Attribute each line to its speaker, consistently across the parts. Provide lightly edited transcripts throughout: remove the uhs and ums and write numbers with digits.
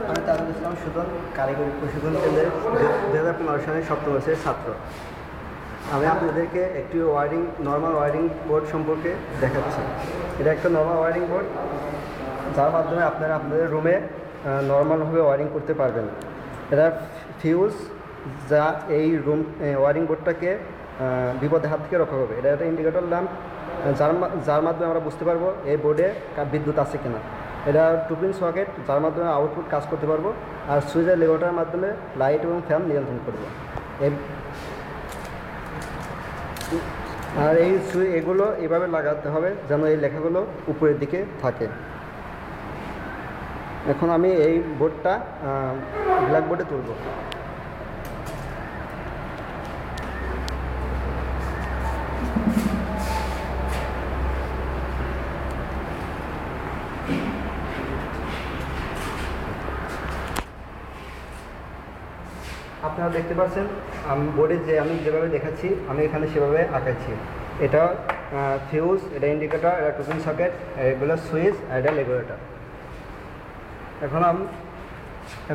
Speaker 1: আমি তাজুল ইসলাম সুজন, কারিগরি প্রশিক্ষণ কেন্দ্রের 2015 সালের সপ্তম বর্ষের ছাত্র। আমি আপনাদেরকে একটি নর্মাল ওয়ারিং বোর্ড সম্পর্কে দেখাচ্ছি। এটা একটা নর্মাল ওয়ারিং বোর্ড, যার মাধ্যমে আপনারা আপনাদের রুমে নর্মালভাবে ওয়ারিং করতে পারবেন। এটা ফিউজ, যা এই ওয়ারিং বোর্ডটাকে বিপদের হাত থেকে রক্ষা করবে। এটা একটা ইন্ডিকেটর ল্যাম্প, যার মাধ্যমে আমরা বুঝতে পারবো এই বোর্ডে বিদ্যুৎ আছে কিনা। এটা 2 পিন সকেট, যার মাধ্যমে আউটপুট কাজ করতে পারবো। আর সুইচের লেভারটার মাধ্যমে লাইট এবং ফ্যান নিয়ন্ত্রণ করবো। আর এগুলো এভাবে লাগাতে হবে যেন এই লেখাগুলো উপরের দিকে থাকে। এখন আমি এই বোর্ডটা ব্ল্যাকবোর্ডে তুলব। আপনারা দেখতে পাচ্ছেন বোর্ডে আমি যেভাবে দেখাচ্ছি, আমি এখানে সেভাবে আঁকাচ্ছি। এটা ফিউজ, এটা ইন্ডিকেটর, এটা 2 পিন সকেট, এগুলো সুইচ, আর এটা রেগুলেটর।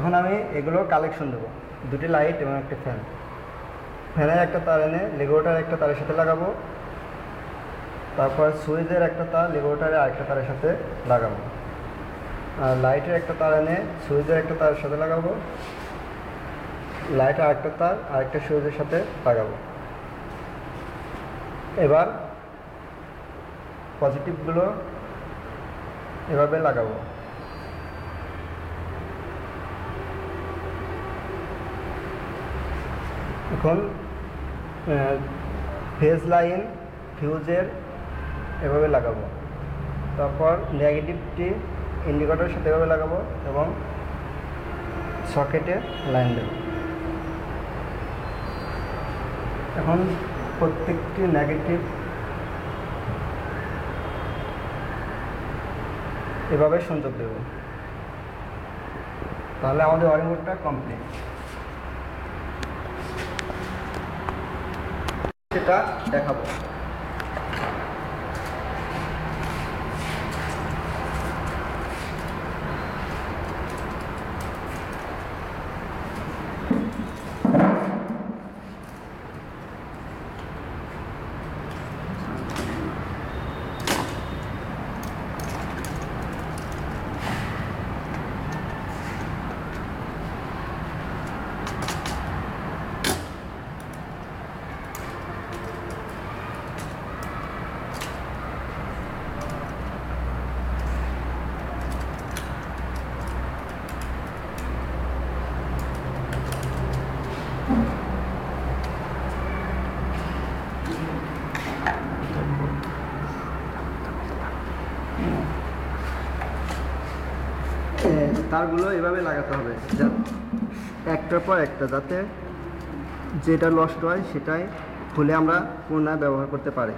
Speaker 1: এখন আমি এগুলো কালেকশন দেবো, 2টি লাইট এবং একটা ফ্যান। ফ্যানের একটা তার এনে রেগুলেটর একটা তারের সাথে লাগাবো, তারপর সুইচের একটা তার রেগুলেটরের আরেকটা তারের সাথে লাগাবো, আর লাইটের একটা তার এনে সুইচের একটা তারের সাথে লাগাবো, লাইটের আরেকটা তার আরেকটা সুইচের সাথে লাগাবো। এবার পজিটিভগুলো এভাবে লাগাবো। এখন ফেজ লাইন ফিউজের এভাবে লাগাবো, তারপর নেগেটিভটি ইন্ডিকেটরের সাথে এভাবে লাগাবো এবং সকেটে লাইন দেব। এখন প্রত্যেকটি নেগেটিভ এভাবে সংযোগ দেব, তাহলে আমাদের ওয়ারিং বোর্ডটা কমপ্লিট। সেটা দেখাবো। তারগুলো এভাবে লাগাতে হবে একটার পর একটা, যাতে যেটা নষ্ট হয় সেটাই খুলে আমরা পুনরায় ব্যবহার করতে পারি।